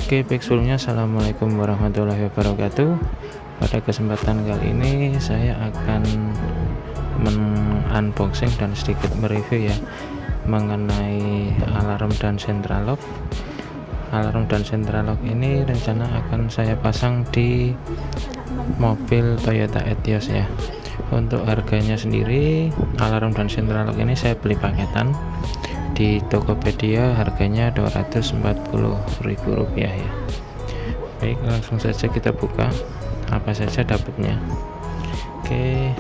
Oke, baik sebelumnya assalamualaikum warahmatullahi wabarakatuh. Pada kesempatan kali ini saya akan unboxing dan sedikit mereview ya mengenai alarm dan central lock. Alarm dan central lock ini rencana akan saya pasang di mobil Toyota Etios ya. Untuk harganya sendiri, alarm dan central lock ini saya beli paketan di Tokopedia, harganya Rp240.000 ya. Baik, langsung saja kita buka apa saja dapatnya. Oke,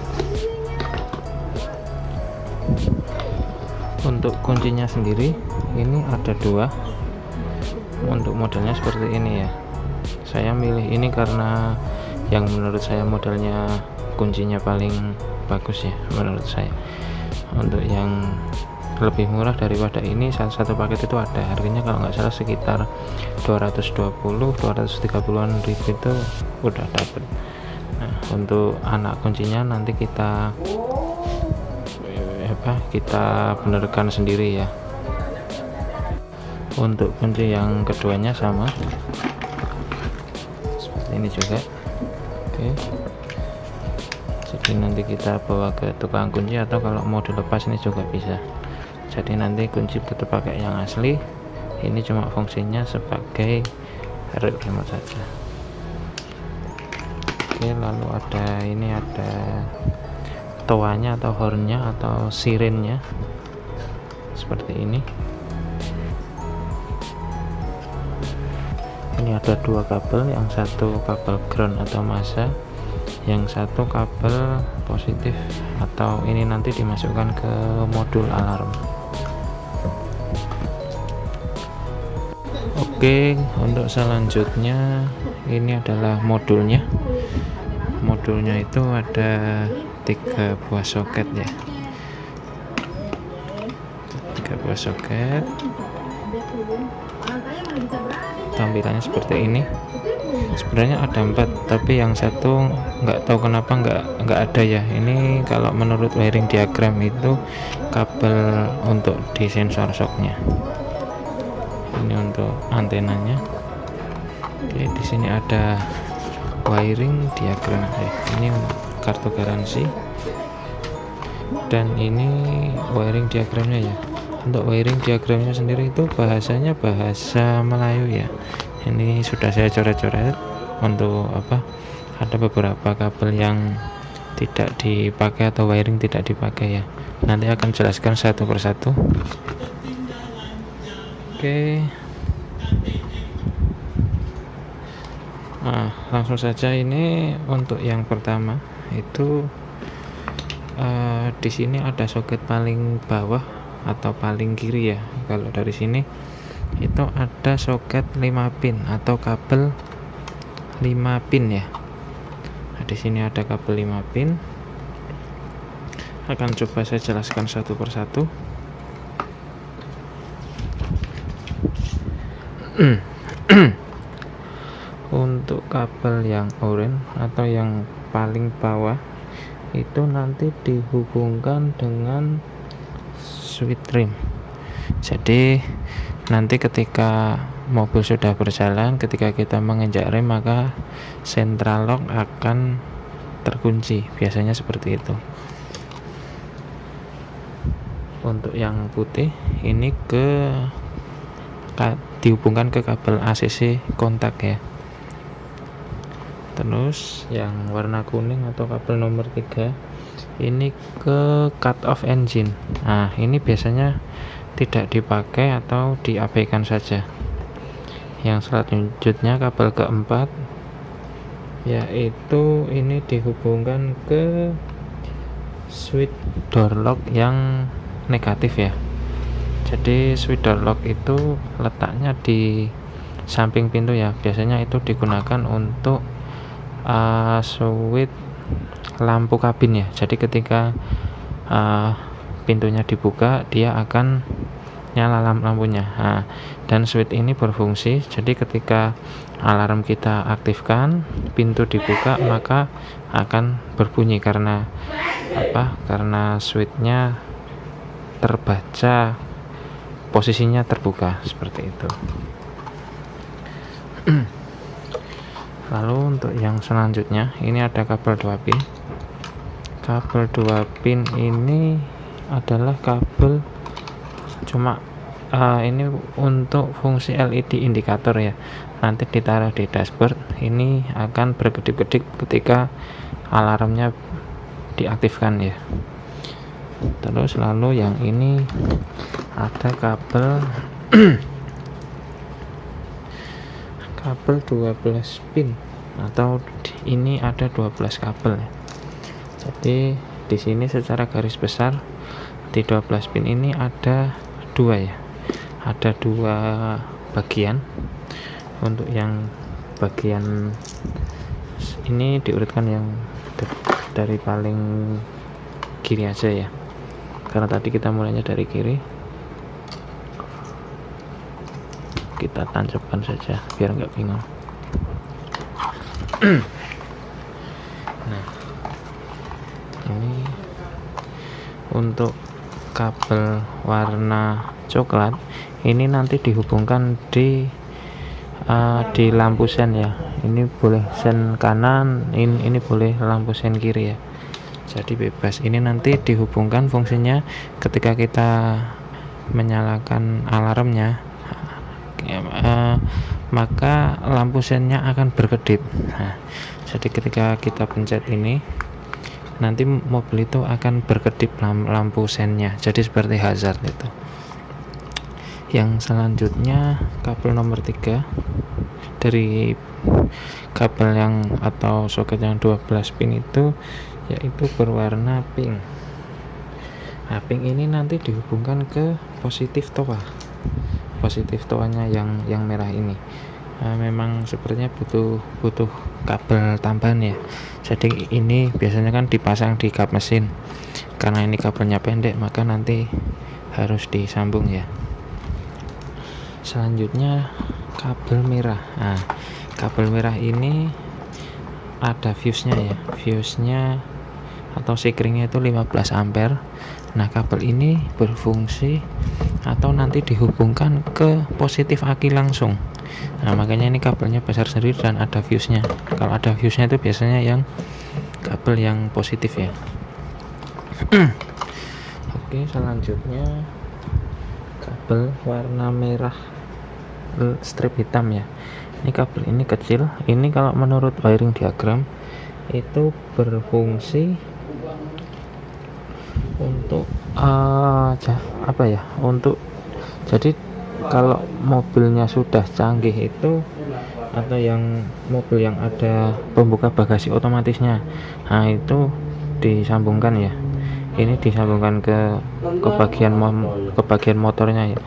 untuk kuncinya sendiri ini ada dua. Untuk modelnya seperti ini ya. Saya milih ini karena yang menurut saya modelnya kuncinya paling bagus ya menurut saya. Untuk yang lebih murah daripada ini, satu paket itu ada harganya kalau nggak salah sekitar 230-230an ribu itu udah dapet. Nah, untuk anak kuncinya nanti kita benarkan sendiri ya. Untuk kunci yang keduanya sama seperti ini juga. Oke, jadi nanti kita bawa ke tukang kunci, atau kalau mau dilepas ini juga bisa. Jadi nanti kunci tetap pakai yang asli, ini cuma fungsinya sebagai remote saja. Oke, lalu ada toanya atau hornnya atau sirennya seperti ini. Ini ada dua kabel, yang satu kabel ground atau massa, yang satu kabel positif, atau ini nanti dimasukkan ke modul alarm. Oke, untuk selanjutnya ini adalah modulnya. Modulnya itu ada 3 buah soket ya. 3 buah soket. Tampilannya seperti ini. Sebenarnya ada 4, tapi yang satu nggak tahu kenapa nggak ada ya. Ini kalau menurut wiring diagram itu kabel untuk di sensor shocknya. Ini untuk antenanya. Oke, di sini ada wiring diagram. Ini kartu garansi. Dan ini wiring diagramnya ya. Untuk wiring diagramnya sendiri itu bahasanya bahasa Melayu ya. Ini sudah saya coret-coret untuk ada beberapa kabel yang tidak dipakai atau wiring tidak dipakai ya. Nanti akan jelaskan satu persatu. Oke, nah langsung saja. Ini untuk yang pertama itu di sini ada soket paling bawah atau paling kiri ya. Kalau dari sini itu ada soket 5 pin atau kabel 5 pin ya. Nah, di sini ada kabel 5 pin. Akan coba saya jelaskan satu persatu. Untuk kabel yang oranye atau yang paling bawah itu nanti dihubungkan dengan switch rem. Jadi nanti ketika mobil sudah berjalan, ketika kita menginjak rem, maka central lock akan terkunci, biasanya seperti itu. Untuk yang putih ini dihubungkan ke kabel ACC kontak ya. Terus yang warna kuning atau kabel nomor 3 ini ke cut off engine. Nah, ini biasanya tidak dipakai atau diabaikan saja. Yang selanjutnya kabel keempat yaitu ini dihubungkan ke switch door lock yang negatif ya. Jadi switch door lock itu letaknya di samping pintu ya. Biasanya itu digunakan untuk switch lampu kabin ya. Jadi ketika pintunya dibuka, dia akan nyala lampunya. Nah, dan switch ini berfungsi, jadi ketika alarm kita aktifkan, pintu dibuka, maka akan berbunyi karena karena switchnya terbaca posisinya terbuka seperti itu. Lalu untuk yang selanjutnya ini ada kabel 2 pin. Kabel 2 pin ini adalah kabel cuma ini untuk fungsi LED indikator ya, nanti ditaruh di dashboard. Ini akan berkedip-kedip ketika alarmnya diaktifkan ya. Terus lalu yang ini ada kabel kabel 12 pin, atau ini ada 12 kabel ya. Jadi di sini secara garis besar di 12 pin ini ada 2 ya, ada 2 bagian. Untuk yang bagian ini diurutkan yang dari paling kiri aja ya, karena tadi kita mulainya dari kiri. Kita tancapkan saja biar nggak bingung. Nah, ini untuk kabel warna coklat ini nanti dihubungkan di lampu sen ya. Ini boleh sen kanan, ini boleh lampu sen kiri ya, jadi bebas. Ini nanti dihubungkan fungsinya ketika kita menyalakan alarmnya, maka lampu sennya akan berkedip. Nah, jadi ketika kita pencet ini, nanti mobil itu akan berkedip lampu sennya, jadi seperti hazard itu. Yang selanjutnya kabel nomor 3 dari kabel yang atau soket yang 12 pin itu, yaitu berwarna pink. Nah, pink ini nanti dihubungkan ke positif toanya yang merah ini. Memang sepertinya butuh kabel tambahan ya. Jadi ini biasanya kan dipasang di kap mesin, karena ini kabelnya pendek maka nanti harus disambung ya. Selanjutnya kabel merah. Nah, kabel merah ini ada fuse-nya ya, fuse-nya atau sikringnya itu 15 ampere. Nah, kabel ini berfungsi atau nanti dihubungkan ke positif aki langsung. Nah, makanya ini kabelnya besar sendiri dan ada fuse-nya. Kalau ada fuse-nya itu biasanya yang kabel yang positif ya. Oke, selanjutnya kabel warna merah strip hitam ya. Ini kabel ini kecil. Ini kalau menurut wiring diagram itu berfungsi untuk untuk jadi kalau mobilnya sudah canggih itu, atau yang mobil yang ada pembuka bagasi otomatisnya, nah itu disambungkan ya. Ini disambungkan ke bagian motornya ya,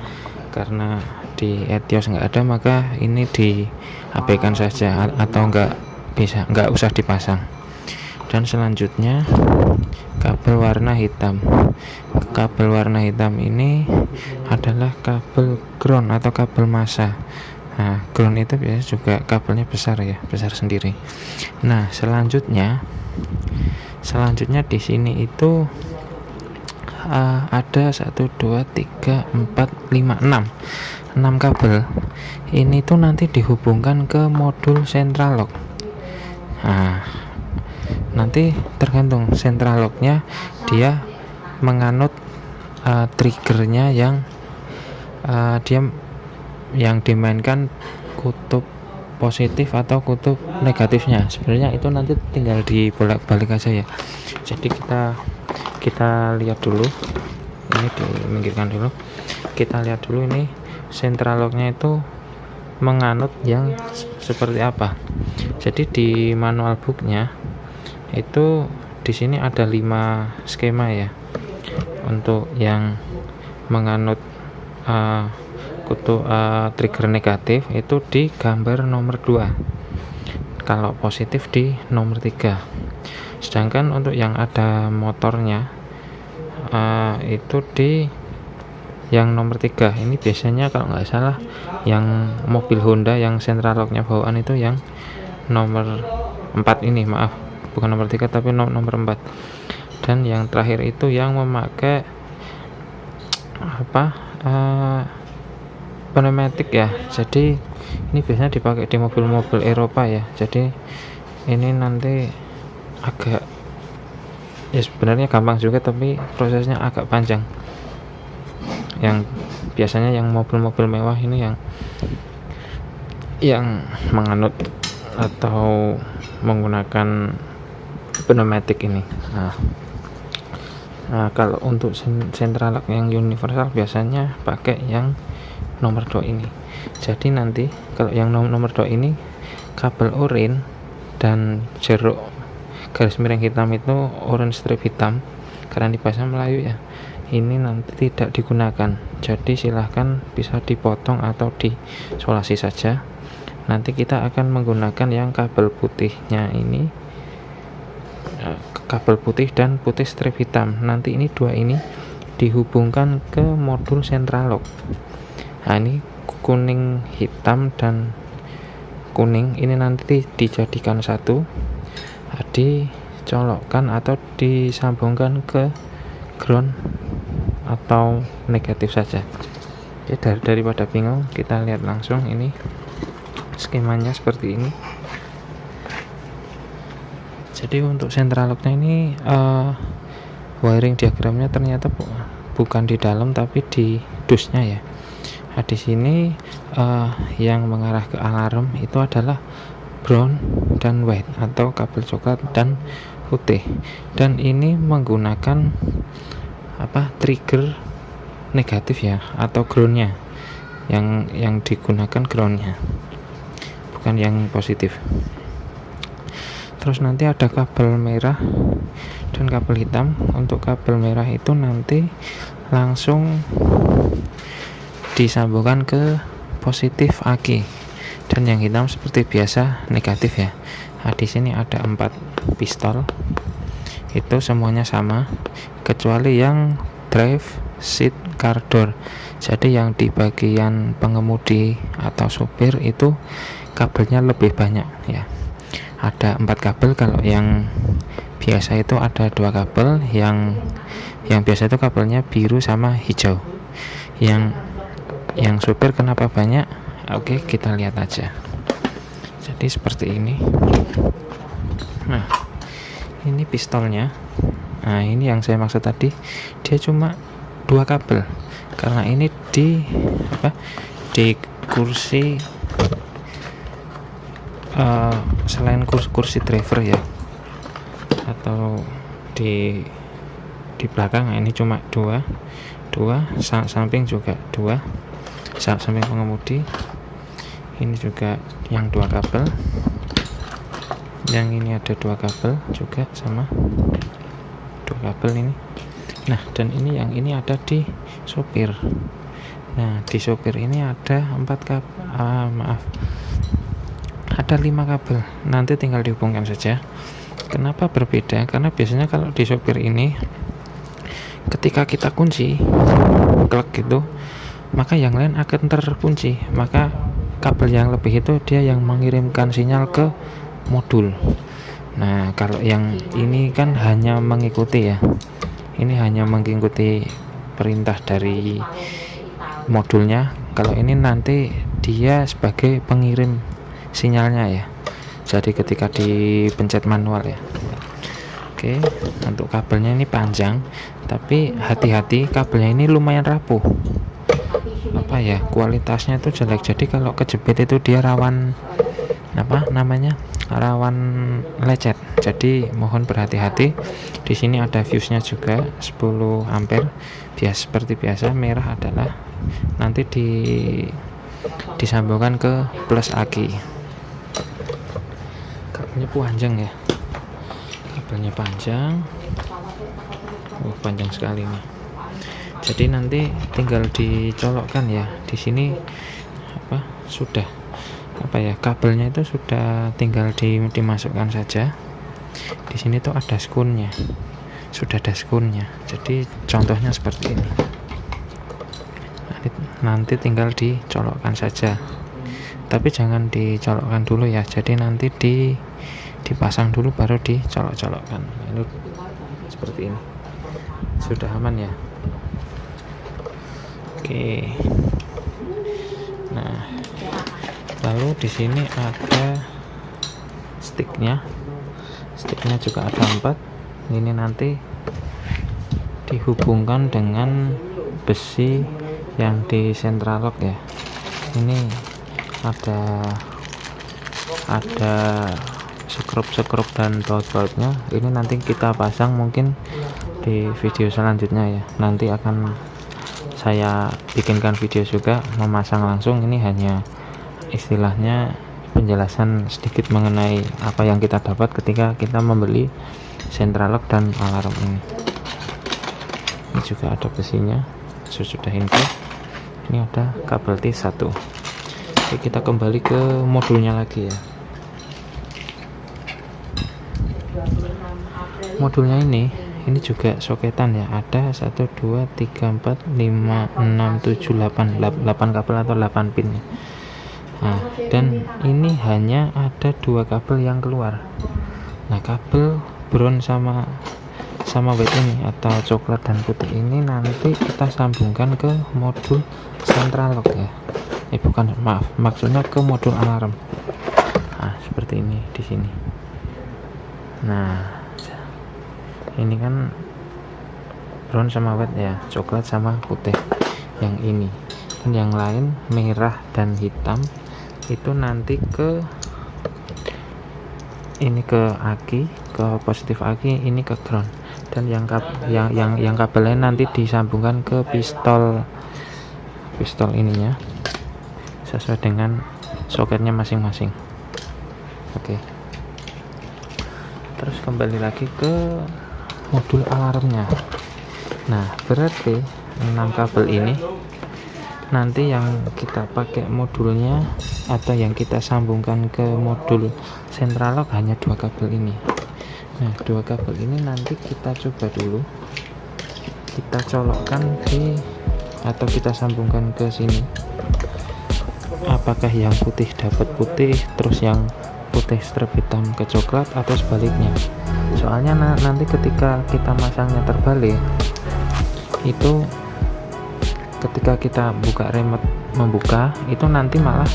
karena di Etios nggak ada, maka ini diabaikan saja atau nggak usah dipasang. Dan selanjutnya kabel warna hitam. Kabel warna hitam ini adalah kabel ground atau kabel massa. Nah, ground itu biasanya juga kabelnya besar ya, besar sendiri. Nah, selanjutnya di sini itu ada 1 2 3 4 5 6 kabel. Ini tuh nanti dihubungkan ke modul central lock. Nah, nanti tergantung central locknya, dia menganut triggernya yang dimainkan kutub positif atau kutub negatifnya. Sebenarnya itu nanti tinggal dibolak-balik aja ya. Jadi kita lihat dulu, ini diminggirkan dulu, kita lihat dulu ini central locknya itu menganut yang seperti apa. Jadi di manual booknya itu di sini ada 5 skema ya. Untuk yang menganut kutub trigger negatif itu di gambar nomor 2, kalau positif di nomor 3. Sedangkan untuk yang ada motornya itu di yang nomor 3. Ini biasanya kalau nggak salah yang mobil Honda yang central locknya bawaan itu yang nomor 4 ini, maaf, bukan nomor 3 tapi nomor 4. Dan yang terakhir itu yang memakai pneumatik ya, jadi ini biasanya dipakai di mobil-mobil Eropa ya. Jadi ini nanti agak, ya sebenarnya gampang juga tapi prosesnya agak panjang. Yang biasanya yang mobil-mobil mewah ini yang menganut atau menggunakan pneumatik ini. Nah, kalau untuk central lock yang universal biasanya pakai yang nomor 2 ini. Jadi nanti kalau yang nomor 2 ini kabel oranye dan jeruk garis miring hitam itu, orange strip hitam, karena di bahasa Melayu ya, ini nanti tidak digunakan. Jadi silahkan bisa dipotong atau disolasi saja. Nanti kita akan menggunakan yang kabel putihnya ini, kabel putih dan putih strip hitam. Nanti ini dua ini dihubungkan ke modul central lock. Nah, ini kuning, hitam, dan kuning ini nanti dijadikan satu, dicolokkan atau disambungkan ke ground atau negatif saja. Oke, daripada bingung, kita lihat langsung. Ini skemanya seperti ini. Jadi untuk central locknya ini wiring diagramnya ternyata bukan di dalam tapi di dusnya ya. Nah, di sini yang mengarah ke alarm itu adalah brown dan white atau kabel coklat dan putih. Dan ini menggunakan trigger negatif ya, atau groundnya. Yang digunakan groundnya, bukan yang positif. Terus nanti ada kabel merah dan kabel hitam. Untuk kabel merah itu nanti langsung disambungkan ke positif aki, dan yang hitam seperti biasa negatif ya. Nah, di sini ada 4 pistol, itu semuanya sama kecuali yang drive seat car door. Jadi yang di bagian pengemudi atau supir itu kabelnya lebih banyak ya. Ada 4 kabel. Kalau yang biasa itu ada 2 kabel. Yang biasa itu kabelnya biru sama hijau. Yang supir kenapa banyak? Oke, kita lihat aja. Jadi seperti ini. Nah, ini pistolnya. Nah, ini yang saya maksud tadi, dia cuma 2 kabel. Karena ini di kursi, selain kursi driver ya, atau di belakang. Ini cuma dua samping juga 2, samping pengemudi ini juga yang 2 kabel, yang ini ada 2 kabel juga sama 2 kabel ini. Nah, dan yang ini ada di sopir. Nah, di sopir ini ada 4 kabel, ada 5 kabel. Nanti tinggal dihubungkan saja. Kenapa berbeda? Karena biasanya kalau di sopir ini ketika kita kunci klek gitu, maka yang lain akan terkunci. Maka kabel yang lebih itu dia yang mengirimkan sinyal ke modul. Nah, kalau yang ini kan hanya mengikuti ya. Ini hanya mengikuti perintah dari modulnya. Kalau ini nanti dia sebagai pengirim sinyalnya ya. Jadi ketika dipencet manual ya. Oke, untuk kabelnya ini panjang, tapi hati-hati, kabelnya ini lumayan rapuh. Kualitasnya itu jelek. Jadi kalau kejepit itu dia rawan rawan lecet. Jadi mohon berhati-hati. Di sini ada fuse-nya juga 10 ampere. Seperti biasa, merah adalah nanti disambungkan ke plus aki. Kabelnya panjang ya. Kabelnya panjang. Panjang sekali nih. Jadi nanti tinggal dicolokkan ya. Di sini kabelnya itu sudah tinggal dimasukkan saja. Di sini tuh ada skunnya. Sudah ada skunnya. Jadi contohnya seperti ini. Nanti tinggal dicolokkan saja. Tapi jangan dicolokkan dulu ya. Jadi nanti dipasang dulu baru dicolok-colokkan. Lalu seperti ini. Sudah aman ya. Oke. Lalu di sini ada sticknya juga ada 4. Ini nanti dihubungkan dengan besi yang di central lock ya. Ini ada sekrup dan baut-bautnya. Ini nanti kita pasang mungkin di video selanjutnya ya. Nanti akan saya bikinkan video juga memasang langsung. Ini hanya istilahnya penjelasan sedikit mengenai apa yang kita dapat ketika kita membeli central lock dan alarm ini. Ini juga ada besinya, sudah ini. Ini ada kabel T1. Oke, kita kembali ke modulnya lagi ya. Modulnya ini juga soketan ya. Ada 1 2 3 4 5 6 7 8 kabel atau 8 pin ya. Nah, dan ini hanya ada 2 kabel yang keluar. Nah, kabel brown sama white ini atau coklat dan putih ini nanti kita sambungkan ke modul central lock ya. Bukan, maaf, maksudnya ke modul alarm. Nah, seperti ini di sini. Nah, ini kan brown sama white ya, coklat sama putih yang ini. Dan yang lain merah dan hitam itu nanti ke aki, ke positif aki, ini ke ground. Dan yang kabelnya nanti disambungkan ke pistol ininya sesuai dengan soketnya masing-masing. Oke. Terus kembali lagi ke modul alarmnya. Nah, berarti 6 kabel ini nanti yang kita pakai modulnya atau yang kita sambungkan ke modul central lock hanya 2 kabel ini. Nah, 2 kabel ini nanti kita coba dulu kita colokkan atau kita sambungkan ke sini. Apakah yang putih dapat putih, terus yang putih strip hitam ke coklat, atau sebaliknya. Soalnya nanti ketika kita masangnya terbalik, itu ketika kita buka remote membuka, itu nanti malah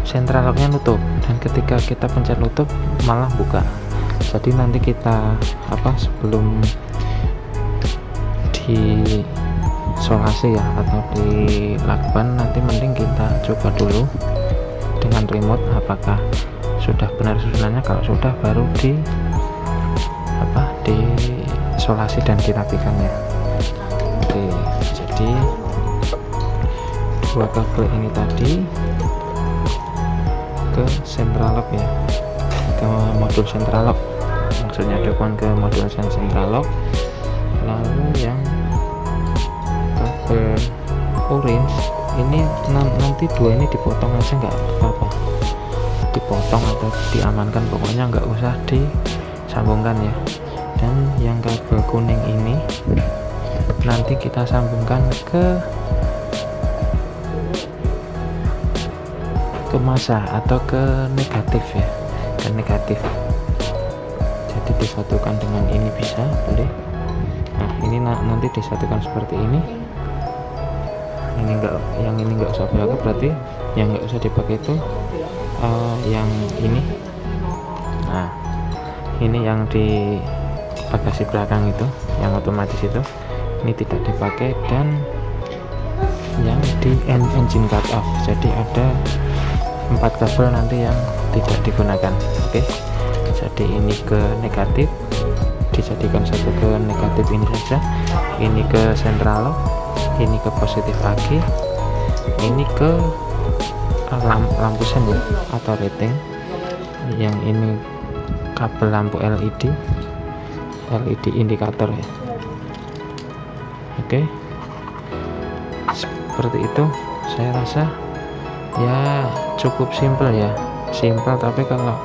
central locknya nutup, dan ketika kita pencet nutup malah buka. Jadi nanti kita sebelum disolasi ya atau dilakban, nanti mending kita coba dulu dengan remote apakah sudah benar susunannya. Kalau sudah, baru disolasi dan dirapikannya. Oke, jadi 2 kabel ini tadi ke central lock ya, ke modul central lock, maksudnya dukungan ke modul central lock. Lalu yang kabel orange ini nanti 2 ini dipotong aja, nggak apa-apa, dipotong atau diamankan, pokoknya nggak usah disambungkan ya. Dan yang kabel kuning ini nanti kita sambungkan ke masa atau ke negatif ya, ke negatif. Jadi disatukan dengan ini bisa, boleh. Nah, ini nanti disatukan seperti ini. Yang ini enggak usah dipakai, berarti yang enggak usah dipakai itu yang ini. Nah, ini yang di bagasi belakang itu, yang otomatis itu, ini tidak dipakai. Dan yang di engine cut off, jadi ada 4 kabel nanti yang tidak digunakan. Oke, jadi ini ke negatif, dijadikan satu ke negatif ini saja. Ini ke central lock, ini ke positif aki, ini ke lampu sen ya atau rating. Yang ini kabel lampu LED indikator ya. Oke, seperti itu. Saya rasa ya cukup simple ya, simple, tapi kalau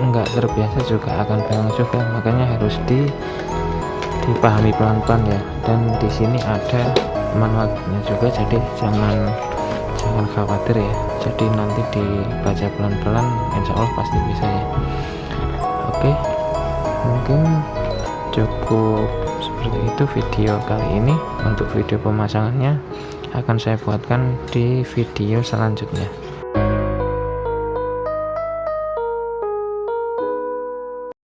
nggak terbiasa juga akan bingung juga, makanya harus dipahami pelan-pelan ya. Dan di sini ada manualnya juga, jadi jangan khawatir ya. Jadi nanti dibaca pelan-pelan, insya Allah pasti bisa ya. Oke, mungkin cukup seperti itu video kali ini. Untuk video pemasangannya akan saya buatkan di video selanjutnya.